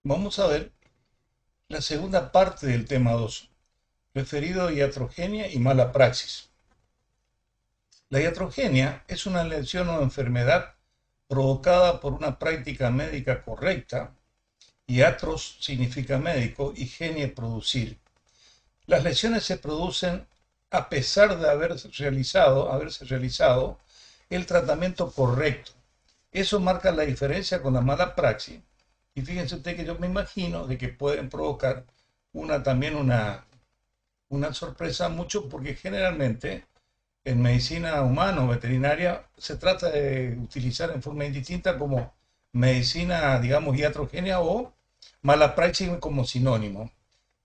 Vamos a ver la segunda parte del tema 2, referido a iatrogenia y mala praxis. La iatrogenia es una lesión o enfermedad provocada por una práctica médica correcta. Iatros significa médico y genie producir. Las lesiones se producen a pesar de haberse realizado el tratamiento correcto. Eso marca la diferencia con la mala praxis. Y fíjense usted que yo me imagino de que pueden provocar también una sorpresa mucho, porque generalmente en medicina humana o veterinaria se trata de utilizar en forma indistinta como medicina, digamos, iatrogenia o mala praxis como sinónimo.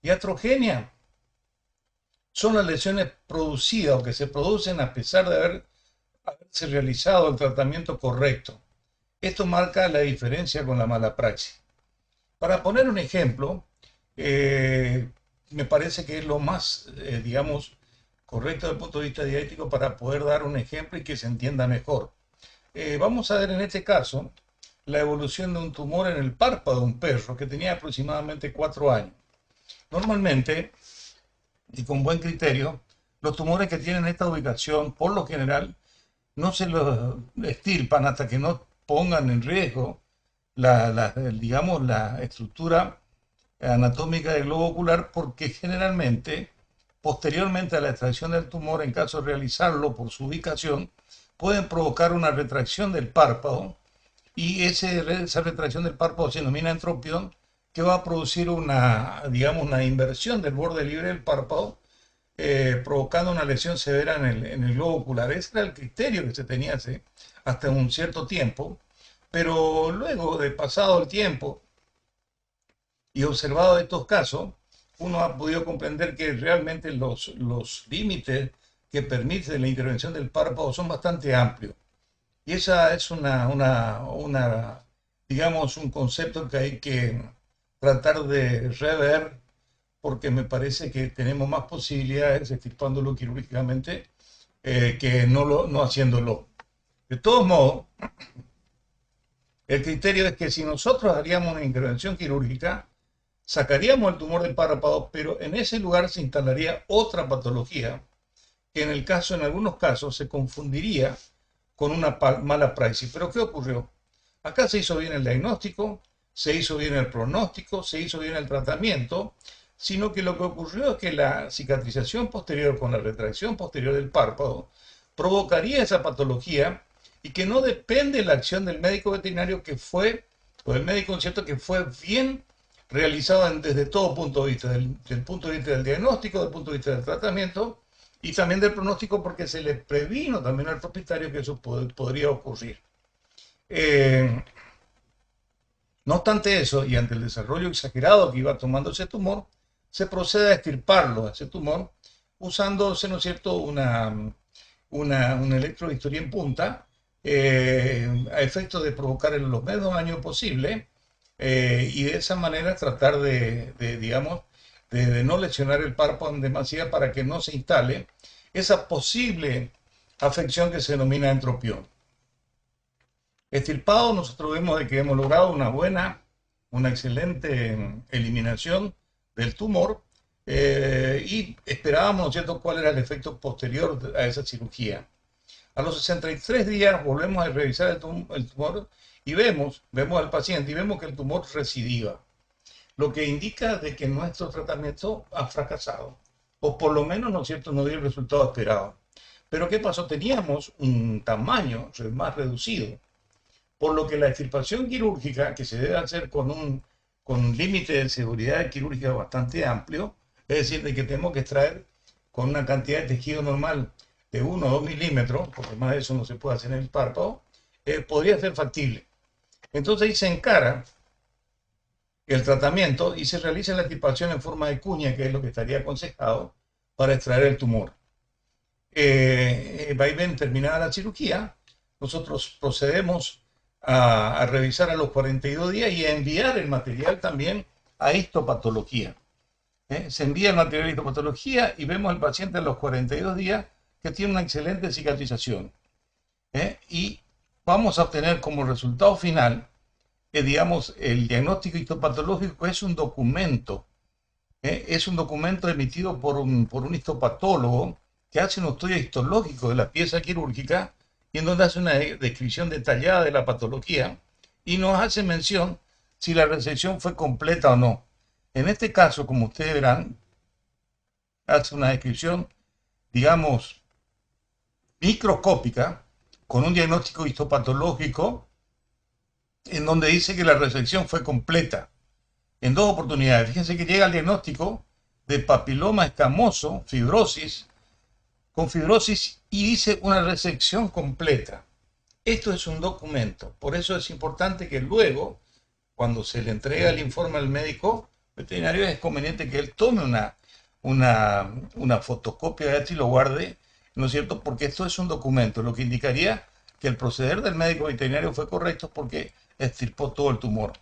Iatrogenia son las lesiones producidas o que se producen a pesar de haberse realizado el tratamiento correcto. Esto marca la diferencia con la mala praxis. Para poner un ejemplo, me parece que es lo más, digamos, correcto desde el punto de vista didáctico para poder dar un ejemplo y que se entienda mejor. Vamos a ver en este caso la evolución de un tumor en el párpado de un perro que tenía aproximadamente 4 años. Normalmente, y con buen criterio, los tumores que tienen esta ubicación, por lo general, no se los extirpan hasta que no pongan en riesgo digamos, la estructura anatómica del globo ocular, porque generalmente, posteriormente a la extracción del tumor, en caso de realizarlo por su ubicación, pueden provocar una retracción del párpado, y esa retracción del párpado se denomina entropión, que va a producir digamos, una inversión del borde libre del párpado, provocando una lesión severa en el globo ocular. Ese era el criterio que se tenía hasta un cierto tiempo, pero luego de pasado el tiempo y observado estos casos, uno ha podido comprender que realmente los límites que permiten la intervención del párpado son bastante amplios. Y esa es digamos, un concepto que hay que tratar de rever, porque me parece que tenemos más posibilidades extirpándolo quirúrgicamente que no haciéndolo. De todos modos, el criterio es que si nosotros haríamos una intervención quirúrgica, sacaríamos el tumor del párpado, pero en ese lugar se instalaría otra patología que en algunos casos se confundiría con una mala praxis. Pero ¿qué ocurrió? Acá se hizo bien el diagnóstico, se hizo bien el pronóstico, se hizo bien el tratamiento, sino que lo que ocurrió es que la cicatrización posterior con la retracción posterior del párpado provocaría esa patología, y que no depende de la acción del médico veterinario o del médico cierto, que fue bien realizado desde todo punto de vista, del punto de vista del diagnóstico, del punto de vista del tratamiento y también del pronóstico, porque se le previno también al propietario que eso podría ocurrir. No obstante eso, y ante el desarrollo exagerado que iba tomando ese tumor, se procede a extirparlo, ese tumor, usándose, ¿no es cierto?, un electrobisturí en punta, a efecto de provocar los menos daños posible, y de esa manera tratar digamos, de no lesionar el párpado en demasía para que no se instale esa posible afección que se denomina entropión. Extirpado, nosotros vemos de que hemos logrado una excelente eliminación del tumor, y esperábamos, ¿no es cierto?, cuál era el efecto posterior a esa cirugía. A los 63 días volvemos a revisar el tumor y vemos al paciente y vemos que el tumor recidiva, lo que indica de que nuestro tratamiento ha fracasado, o por lo menos, ¿no es cierto?, no dio el resultado esperado. Pero ¿qué pasó? Teníamos un tamaño más reducido, por lo que la extirpación quirúrgica, que se debe hacer con un límite de seguridad quirúrgica bastante amplio, es decir, de que tenemos que extraer con una cantidad de tejido normal de 1 o 2 milímetros, porque más de eso no se puede hacer en el párpado, podría ser factible. Entonces ahí se encara el tratamiento y se realiza la extirpación en forma de cuña, que es lo que estaría aconsejado para extraer el tumor. Va y ven, terminada la cirugía, nosotros procedemos a revisar a los 42 días y a enviar el material también a histopatología. Se envía el material a histopatología y vemos al paciente a los 42 días que tiene una excelente cicatrización. Y vamos a obtener como resultado final digamos, el diagnóstico histopatológico es un documento. Es un documento emitido por un histopatólogo que hace un estudio histológico de la pieza quirúrgica y en donde hace una descripción detallada de la patología y nos hace mención si la resección fue completa o no. En este caso, como ustedes verán, hace una descripción, digamos, microscópica, con un diagnóstico histopatológico, en donde dice que la resección fue completa, en 2 oportunidades. Fíjense que llega el diagnóstico de papiloma escamoso, fibrosis, con fibrosis y dice una resección completa. Esto es un documento, por eso es importante que luego, cuando se le entrega el informe al médico veterinario, es conveniente que él tome una fotocopia de esto y lo guarde, ¿no es cierto? Porque esto es un documento, lo que indicaría que el proceder del médico veterinario fue correcto porque extirpó todo el tumor.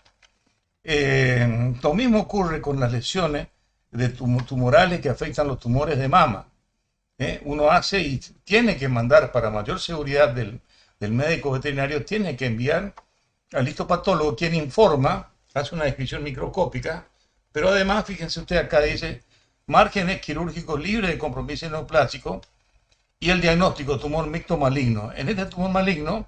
Lo mismo ocurre con las lesiones de tumorales que afectan los tumores de mama. Uno hace y tiene que mandar, para mayor seguridad del médico veterinario, tiene que enviar al histopatólogo, quien informa, hace una descripción microscópica, pero además, fíjense usted, acá dice márgenes quirúrgicos libres de compromiso neoplásico y el diagnóstico tumor mixto maligno. En este tumor maligno,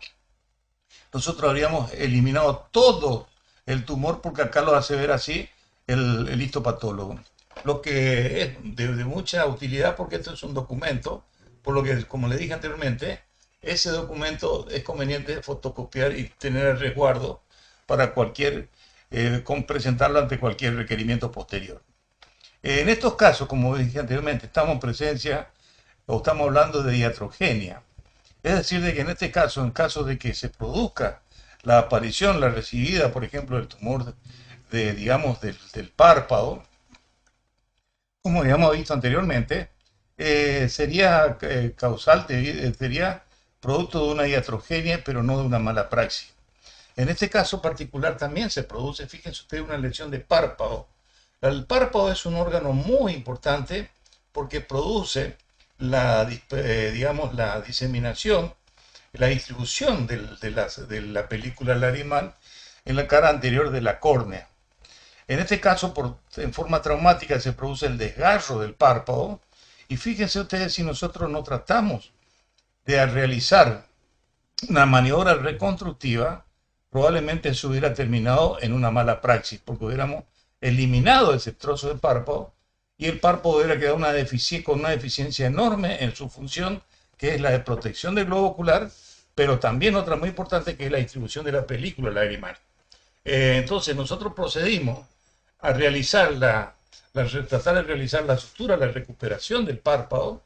nosotros habríamos eliminado todo el tumor, porque acá lo hace ver así el histopatólogo. Lo que es de mucha utilidad, porque esto es un documento, por lo que, como le dije anteriormente, ese documento es conveniente fotocopiar y tener el resguardo para presentarlo ante cualquier requerimiento posterior. En estos casos, como dije anteriormente, estamos en presencia o estamos hablando de iatrogenia. Es decir, de que en este caso, en caso de que se produzca la aparición, la recibida, por ejemplo, del tumor digamos, del párpado, como habíamos visto anteriormente, sería sería producto de una iatrogenia, pero no de una mala praxis. En este caso particular también se produce, fíjense ustedes, una lesión de párpado. El párpado es un órgano muy importante porque produce digamos, la diseminación, la distribución de la película lagrimal en la cara anterior de la córnea. En este caso, en forma traumática, se produce el desgarro del párpado. Y fíjense ustedes, si nosotros no tratamos de realizar una maniobra reconstructiva, probablemente se hubiera terminado en una mala praxis, porque hubiéramos eliminado ese trozo de párpado y el párpado hubiera quedado con una deficiencia enorme en su función, que es la de protección del globo ocular, pero también otra muy importante, que es la distribución de la película lagrimal. Entonces nosotros procedimos a tratar de realizar la sutura, la recuperación del párpado,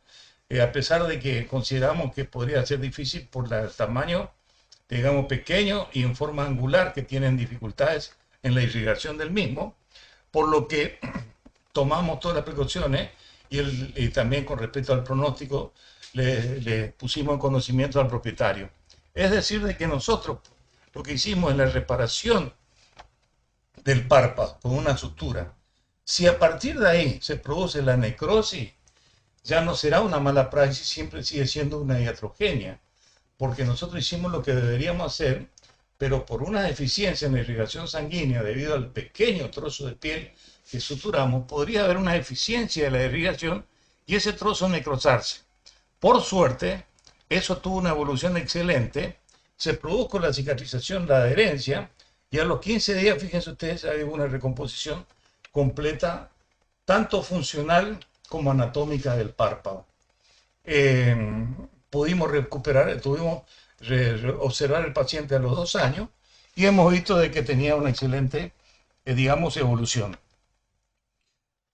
a pesar de que consideramos que podría ser difícil por el tamaño, digamos, pequeño y en forma angular, que tienen dificultades en la irrigación del mismo, por lo que tomamos todas las precauciones y también con respecto al pronóstico le pusimos en conocimiento al propietario. Es decir, de que nosotros lo que hicimos en la reparación del párpado con una sutura, si a partir de ahí se produce la necrosis, ya no será una mala praxis, siempre sigue siendo una iatrogenia, porque nosotros hicimos lo que deberíamos hacer, pero por una deficiencia en la irrigación sanguínea debido al pequeño trozo de piel que suturamos, podría haber una deficiencia de la irrigación y ese trozo necrosarse. Por suerte, eso tuvo una evolución excelente, se produjo la cicatrización, la adherencia, y a los 15 días, fíjense ustedes, hay una recomposición completa, tanto funcional como anatómica del párpado. Pudimos observar al paciente a los 2 años y hemos visto de que tenía una excelente, digamos, evolución.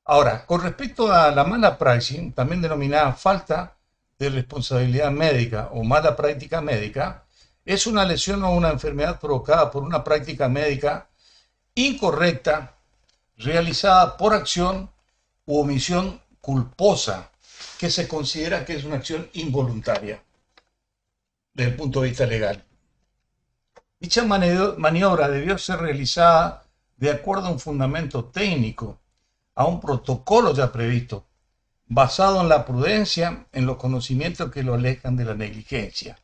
Ahora, con respecto a la mala praxis, también denominada falta de responsabilidad médica o mala práctica médica, es una lesión o una enfermedad provocada por una práctica médica incorrecta, realizada por acción u omisión culposa, que se considera que es una acción involuntaria desde el punto de vista legal. Dicha maniobra debió ser realizada de acuerdo a un fundamento técnico, a un protocolo ya previsto, basado en la prudencia, en los conocimientos que lo alejan de la negligencia.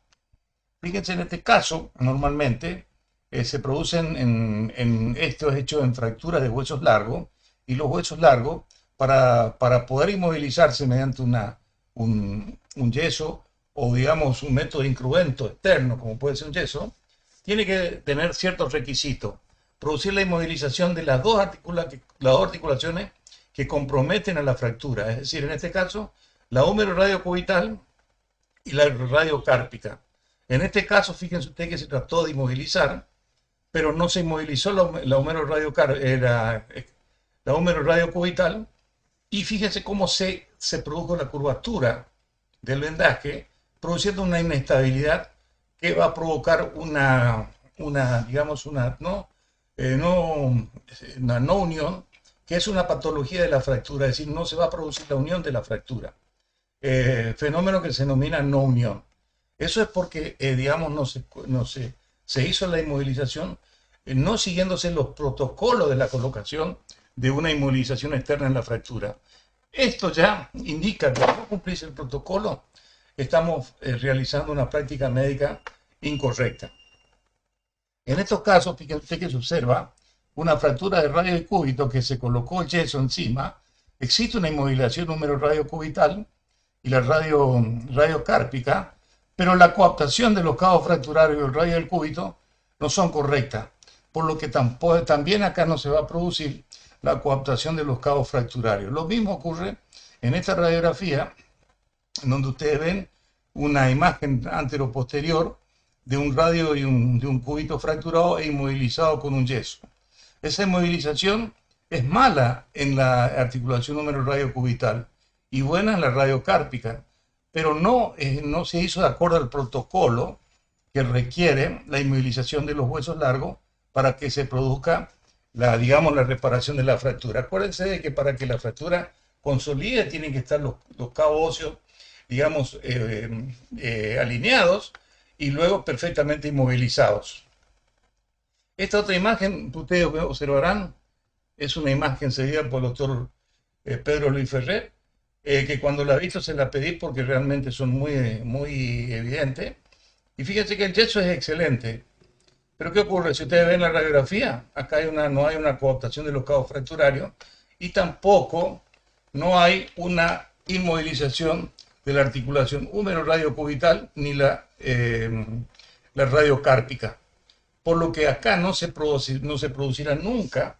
Fíjense, en este caso, normalmente, se producen estos hechos en fracturas de huesos largos, y los huesos largos, para poder inmovilizarse mediante un yeso o digamos un método incruento externo, como puede ser un yeso, tiene que tener ciertos requisitos. Producir la inmovilización de las dos articulaciones que comprometen a la fractura, es decir, en este caso, la húmero radiocubital y la radiocárpica. En este caso, fíjense ustedes que se trató de inmovilizar, pero no se inmovilizó la húmero radiocubital, y fíjense cómo se produjo la curvatura del vendaje, produciendo una inestabilidad que va a provocar digamos, una no unión, que es una patología de la fractura, es decir, no se va a producir la unión de la fractura. Fenómeno que se denomina no unión. Eso es porque, digamos, se hizo la inmovilización no siguiéndose los protocolos de la colocación de una inmovilización externa en la fractura. Esto ya indica que al no cumplirse el protocolo, estamos realizando una práctica médica incorrecta. En estos casos, fíjense usted que se observa una fractura de radio de cúbito que se colocó el yeso encima, existe una inmovilización húmero radiocubital y la radiocárpica, pero la coaptación de los cabos fracturarios y el radio del cúbito no son correctas, por lo que también acá no se va a producir la coaptación de los cabos fracturarios. Lo mismo ocurre en esta radiografía, en donde ustedes ven una imagen antero-posterior de un radio de un cúbito fracturado e inmovilizado con un yeso. Esa inmovilización es mala en la articulación húmero radiocubital y buena en la radiocárpica, pero no se hizo de acuerdo al protocolo que requiere la inmovilización de los huesos largos para que se produzca la reparación de la fractura. Acuérdense de que para que la fractura consolide tienen que estar los cabos óseos, digamos, alineados y luego perfectamente inmovilizados. Esta otra imagen, ustedes observarán, es una imagen cedida por el doctor Pedro Luis Ferrer, que cuando la he visto se la pedí porque realmente son muy evidentes. Y fíjense que el yeso es excelente. Pero ¿qué ocurre? Si ustedes ven la radiografía, acá no hay una coaptación de los cabos fracturarios y tampoco no hay una inmovilización de la articulación húmero radiocubital ni la radiocárpica. Por lo que acá no se producirá nunca,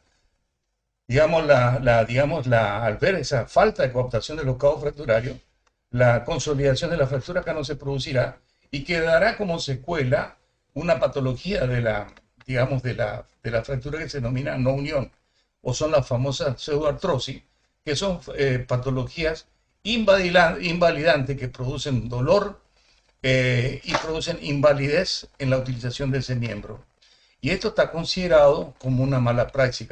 al ver esa falta de coaptación de los cabos fracturarios, la consolidación de la fractura acá no se producirá y quedará como secuela una patología de la fractura que se denomina no unión, o son las famosas pseudoartrosis, que son patologías invalidantes que producen dolor y producen invalidez en la utilización de ese miembro. Y esto está considerado como una mala praxis,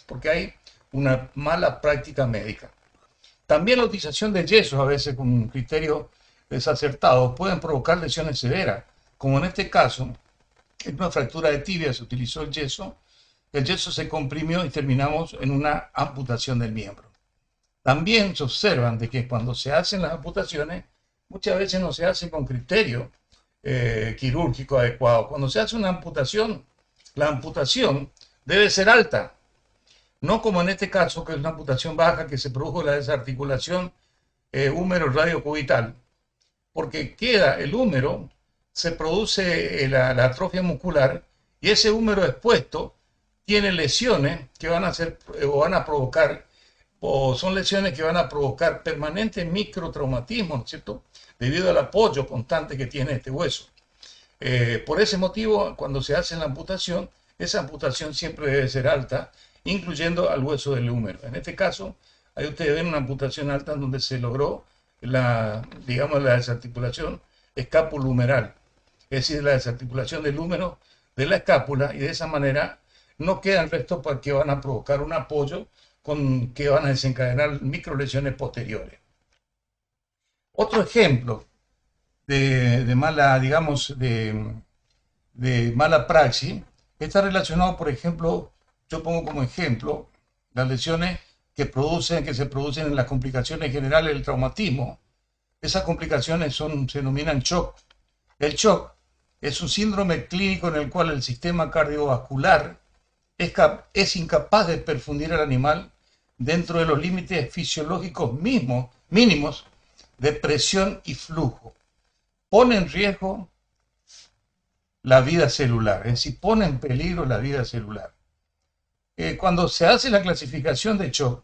porque hay una mala práctica médica. También la utilización de yesos, a veces con criterios desacertados, pueden provocar lesiones severas, como en este caso, en una fractura de tibia se utilizó el yeso se comprimió y terminamos en una amputación del miembro. También se observan de que cuando se hacen las amputaciones, muchas veces no se hace con criterio quirúrgico adecuado. Cuando se hace una amputación, la amputación debe ser alta, no como en este caso, que es una amputación baja, que se produjo la desarticulación húmero radiocubital, porque queda el húmero, se produce la atrofia muscular y ese húmero expuesto tiene lesiones que van a provocar, o son lesiones que van a provocar permanentes microtraumatismos, ¿no es cierto?, debido al apoyo constante que tiene este hueso. Por ese motivo, cuando se hace la amputación, esa amputación siempre debe ser alta, incluyendo al hueso del húmero. En este caso, ahí ustedes ven una amputación alta donde se logró la desarticulación escapulohumeral, es decir, la desarticulación del húmero de la escápula, y de esa manera no quedan restos que van a provocar un apoyo que van a desencadenar microlesiones posteriores. Otro ejemplo de mala praxis está relacionado, por ejemplo, yo pongo como ejemplo las lesiones que se producen en las complicaciones generales del traumatismo. Esas complicaciones se denominan shock. El shock Es un síndrome clínico en el cual el sistema cardiovascular es incapaz de perfundir al animal dentro de los límites fisiológicos mínimos de presión y flujo. Pone en riesgo la vida celular, es decir, pone en peligro la vida celular. Cuando se hace la clasificación de shock,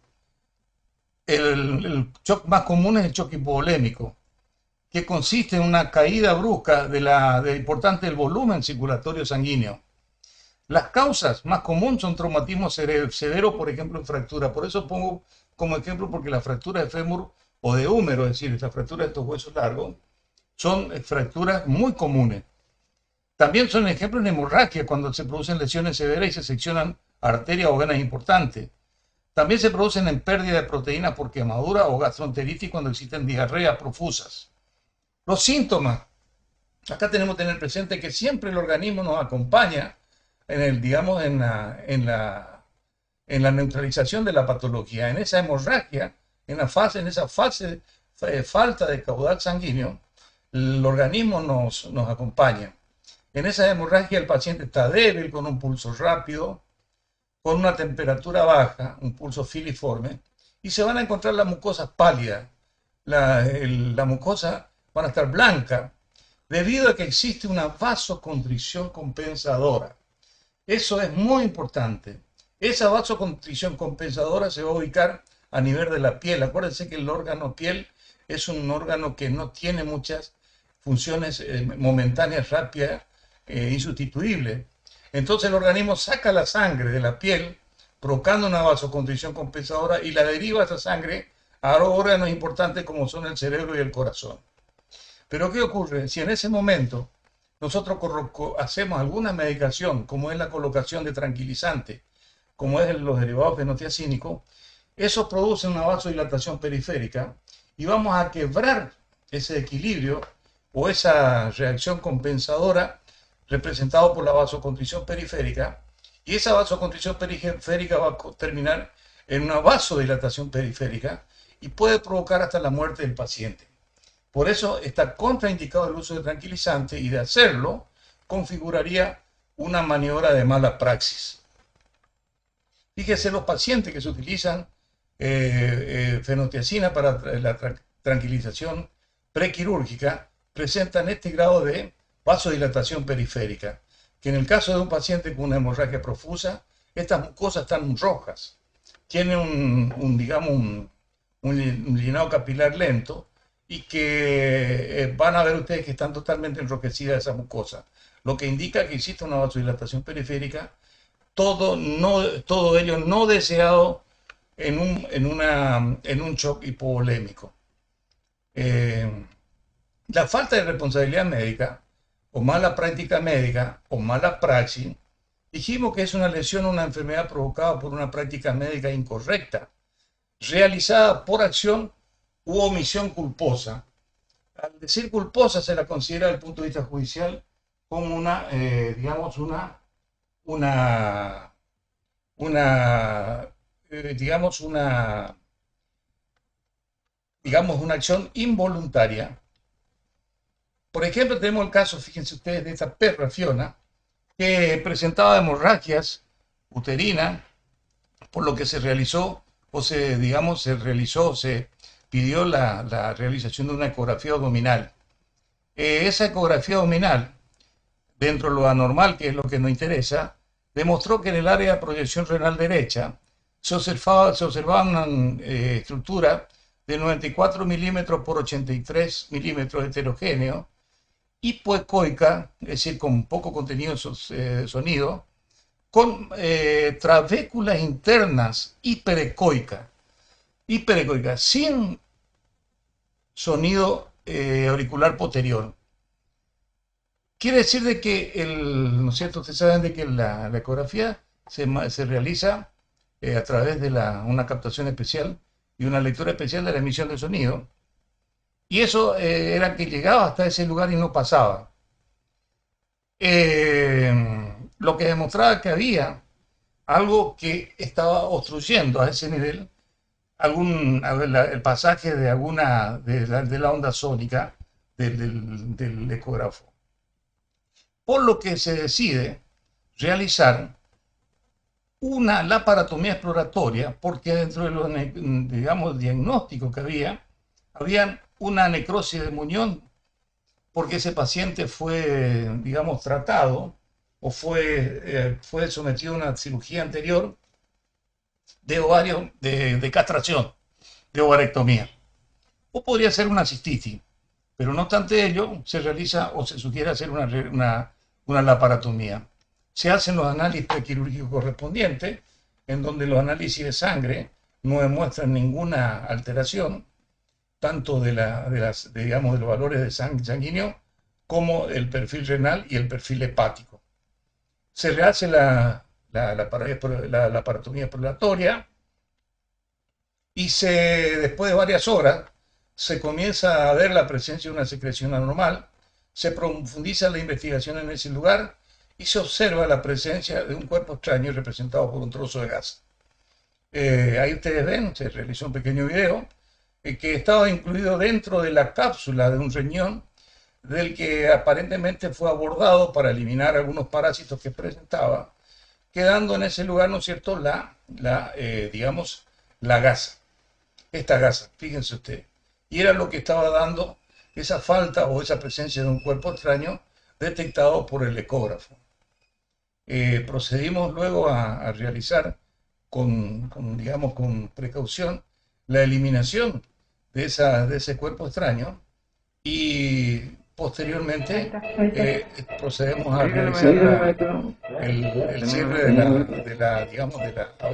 el shock más común es el shock hipovolémico, que consiste en una caída brusca de importante del volumen circulatorio sanguíneo. Las causas más comunes son traumatismo severo, por ejemplo, en fractura. Por eso pongo como ejemplo, porque las fracturas de fémur o de húmero, es decir, las fracturas de estos huesos largos, son fracturas muy comunes. También son ejemplos de hemorragia cuando se producen lesiones severas y se seccionan arterias o venas importantes. También se producen en pérdida de proteínas por quemadura o gastroenteritis cuando existen diarreas profusas. Los síntomas. Acá tenemos que tener presente que siempre el organismo nos acompaña en la neutralización de la patología, en esa hemorragia, en esa fase de falta de caudal sanguíneo, el organismo nos acompaña. En esa hemorragia el paciente está débil, con un pulso rápido, con una temperatura baja, un pulso filiforme, y se van a encontrar las mucosas pálidas. La mucosa van a estar blanca, debido a que existe una vasoconstricción compensadora. Eso es muy importante. Esa vasoconstricción compensadora se va a ubicar a nivel de la piel. Acuérdense que el órgano piel es un órgano que no tiene muchas funciones momentáneas, rápidas, insustituibles. Entonces el organismo saca la sangre de la piel, provocando una vasoconstricción compensadora y la deriva esa sangre a órganos importantes como son el cerebro y el corazón. Pero ¿qué ocurre? Si en ese momento nosotros hacemos alguna medicación, como es la colocación de tranquilizantes, como es los derivados fenotiazínicos, eso produce una vasodilatación periférica y vamos a quebrar ese equilibrio o esa reacción compensadora representado por la vasoconstricción periférica, y esa vasoconstricción periférica va a terminar en una vasodilatación periférica y puede provocar hasta la muerte del paciente. Por eso está contraindicado el uso de tranquilizantes y de hacerlo configuraría una maniobra de mala praxis. Fíjese, los pacientes que se utilizan fenotiazina para la tranquilización prequirúrgica presentan este grado de vasodilatación periférica, que en el caso de un paciente con una hemorragia profusa, estas mucosas están rojas, tienen un llenado capilar lento y que van a ver ustedes que están totalmente enrojecidas esas mucosas, lo que indica que existe una vasodilatación periférica, todo ello no deseado en un shock hipovolémico. La falta de responsabilidad médica, o mala práctica médica, o mala praxis, dijimos que es una lesión o una enfermedad provocada por una práctica médica incorrecta, realizada por acción u omisión culposa. Al decir culposa se la considera desde el punto de vista judicial como una acción involuntaria. Por ejemplo, tenemos el caso, fíjense ustedes, de esta perra Fiona, que presentaba hemorragias uterinas, por lo que se realizó, se pidió la realización de una ecografía abdominal. Esa ecografía abdominal, dentro de lo anormal, que es lo que nos interesa, demostró que en el área de proyección renal derecha se observaba una estructura de 94 milímetros por 83 milímetros heterogéneo, hipoecoica, es decir, con poco contenido de sonido, con trabéculas internas hiperecoicas, sin sonido auricular posterior. Quiere decir de que, ¿no es cierto? Ustedes saben de que la ecografía se realiza a través de una captación especial y una lectura especial de la emisión de sonido. Y eso era que llegaba hasta ese lugar y no pasaba. Lo que demostraba que había algo que estaba obstruyendo a ese nivel el pasaje de la onda sónica del ecógrafo. por lo que se decide realizar una laparotomía exploratoria, porque dentro de los, digamos, diagnósticos que había una necrosis de muñón, porque ese paciente fue, digamos, tratado o fue sometido a una cirugía anterior de ovario, de castración, de ovarectomía. O podría ser una cistitis, pero no obstante ello, se realiza o se sugiere hacer una laparotomía. Se hacen los análisis prequirúrgicos correspondientes, en donde los análisis de sangre no demuestran ninguna alteración, tanto digamos, de los valores de sanguíneo como el perfil renal y el perfil hepático. Se rehace la laparotomía exploratoria y después de varias horas se comienza a ver la presencia de una secreción anormal, se profundiza la investigación en ese lugar y se observa la presencia de un cuerpo extraño representado por un trozo de gas. Ahí ustedes ven, se realizó un pequeño video, que estaba incluido dentro de la cápsula de un riñón, del que aparentemente fue abordado para eliminar algunos parásitos que presentaba, quedando en ese lugar, ¿no es cierto?, digamos, la gasa. Esta gasa, fíjense ustedes. Y era lo que estaba dando esa falta o esa presencia de un cuerpo extraño detectado por el ecógrafo. Procedimos luego a realizar digamos, con precaución la eliminación de ese cuerpo extraño y posteriormente procedemos a realizar el cierre digamos,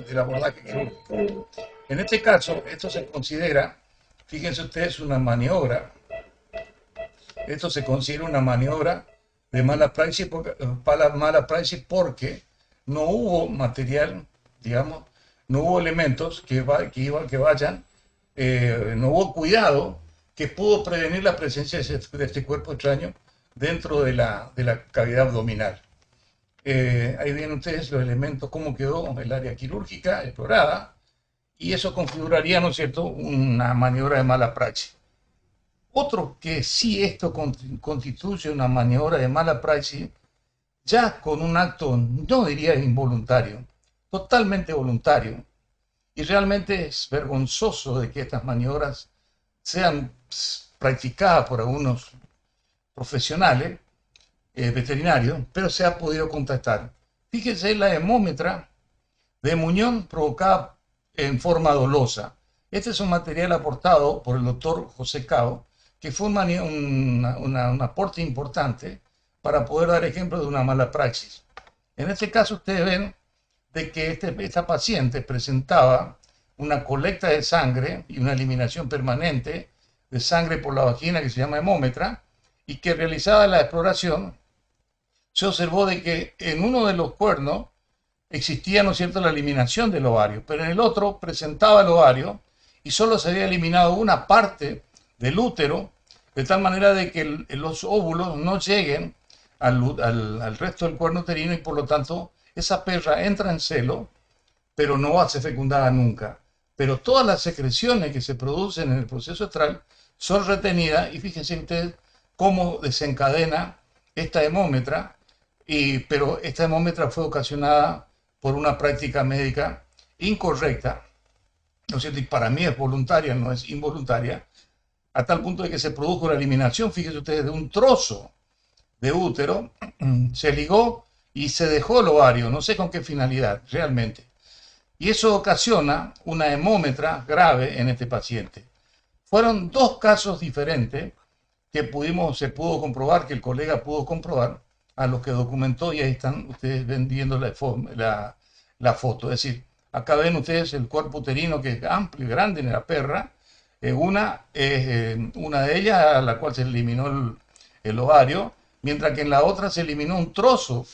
del abordaje quirúrgico. En este caso, esto se considera, fíjense ustedes, una maniobra. Esto se considera una maniobra de mala praxis porque no hubo material, digamos, no hubo elementos que vayan, no hubo cuidado que pudo prevenir la presencia de este cuerpo extraño dentro de la cavidad abdominal. Ahí ven ustedes los elementos, cómo quedó el área quirúrgica explorada, y eso configuraría, ¿no es cierto?, una maniobra de mala praxis. Otro que sí esto constituye una maniobra de mala praxis, ya con un acto, no diría involuntario, totalmente voluntario, y realmente es vergonzoso de que estas maniobras sean practicadas por algunos profesionales veterinarios, pero se ha podido constatar. Fíjense la hemómetra de muñón provocada en forma dolosa. Este es un material aportado por el doctor José Cao, que fue un aporte importante para poder dar ejemplo de una mala praxis. En este caso ustedes ven de que esta paciente presentaba una colecta de sangre y una eliminación permanente de sangre por la vagina que se llama hemómetra, y que realizada la exploración se observó de que en uno de los cuernos existía, ¿no es cierto?, la eliminación del ovario, pero en el otro presentaba el ovario y solo se había eliminado una parte del útero, de tal manera de que los óvulos no lleguen al resto del cuerno uterino, y por lo tanto esa perra entra en celo, pero no va a ser fecundada nunca. Pero todas las secreciones que se producen en el proceso estral son retenidas, y fíjense ustedes cómo desencadena esta hemómetra, pero esta hemómetra fue ocasionada por una práctica médica incorrecta, ¿no es cierto? Y para mí es voluntaria, no es involuntaria, a tal punto de que se produjo la eliminación, fíjense ustedes, de un trozo de útero, se ligó y se dejó el ovario, no sé con qué finalidad realmente. Y eso ocasiona una hemómetra grave en este paciente. Fueron dos casos diferentes que se pudo comprobar, que el colega pudo comprobar, a los que documentó, y ahí están ustedes viendo la foto. Es decir, acá ven ustedes el cuerpo uterino, que es amplio y grande en la perra. Una de ellas a la cual se eliminó el ovario, mientras que en la otra se eliminó un trozo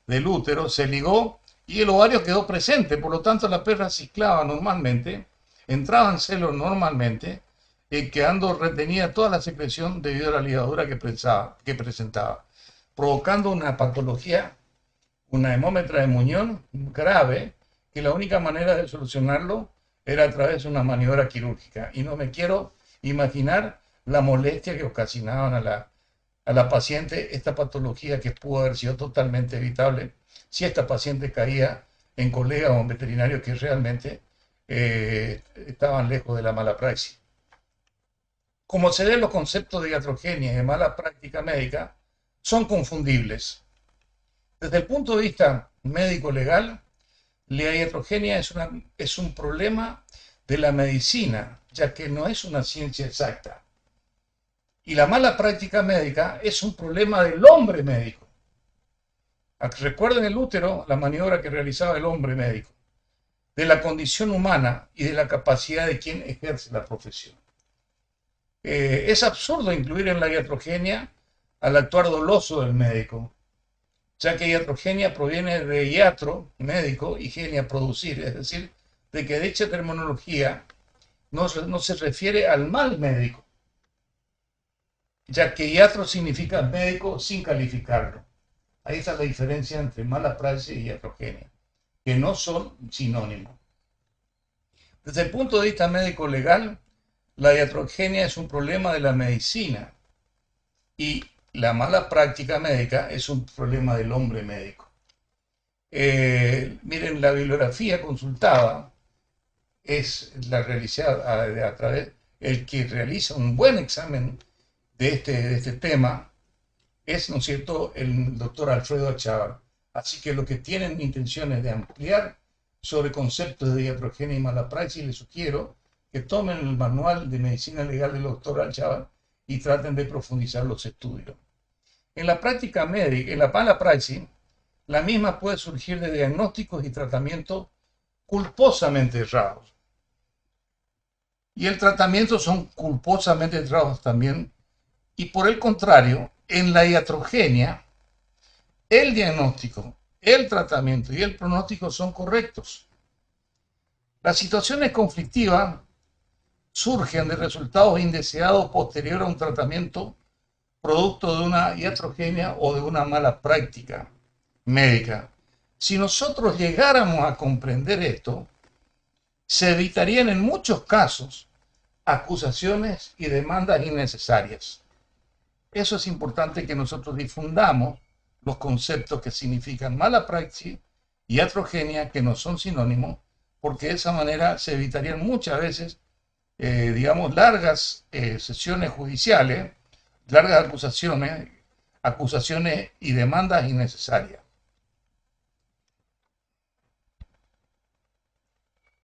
del útero, se ligó y el ovario quedó presente. Por lo tanto, la perra ciclaba normalmente, entraba en celo normalmente, quedando retenida toda la secreción debido a la ligadura que presentaba, provocando una patología, una hemómetra de muñón grave, que la única manera de solucionarlo era a través de una maniobra quirúrgica. Y no me quiero imaginar la molestia que ocasionaban a la paciente esta patología que pudo haber sido totalmente evitable si esta paciente caía en colegas o en veterinarios que realmente estaban lejos de la mala praxis. Como se ve, los conceptos de iatrogenia y de mala práctica médica son confundibles. Desde el punto de vista médico-legal, la iatrogenia es un problema de la medicina, ya que no es una ciencia exacta. Y la mala práctica médica es un problema del hombre médico. Recuerden el útero, la maniobra que realizaba el hombre médico, de la condición humana y de la capacidad de quien ejerce la profesión. Es absurdo incluir en la iatrogenia al actuar doloso del médico, ya que iatrogenia proviene de iatro, médico, y genia, producir, es decir, de que dicha terminología no se refiere al mal médico, ya que iatro significa médico sin calificarlo. Ahí está la diferencia entre mala praxis y iatrogenia, que no son sinónimos. Desde el punto de vista médico-legal, la iatrogenia es un problema de la medicina y la mala práctica médica es un problema del hombre médico. Miren, la bibliografía consultada es la realizada a través, el que realiza un buen examen de este tema es, ¿no es cierto?, el doctor Alfredo Achával. Así que los que tienen intenciones de ampliar sobre conceptos de iatrogenia y mala praxis, les sugiero que tomen el manual de medicina legal del doctor Achával y traten de profundizar los estudios. En la práctica médica, en la mala praxis, la misma puede surgir de diagnósticos y tratamientos culposamente errados. Y el tratamiento son culposamente errados también. Y por el contrario, en la iatrogenia, el diagnóstico, el tratamiento y el pronóstico son correctos. Las situaciones conflictivas surgen de resultados indeseados posterior a un tratamiento producto de una iatrogenia o de una mala práctica médica. Si nosotros llegáramos a comprender esto, se evitarían en muchos casos acusaciones y demandas innecesarias. Eso es importante que nosotros difundamos los conceptos que significan mala praxis y iatrogenia, que no son sinónimos, porque de esa manera se evitarían muchas veces, digamos, largas sesiones judiciales, largas acusaciones y demandas innecesarias.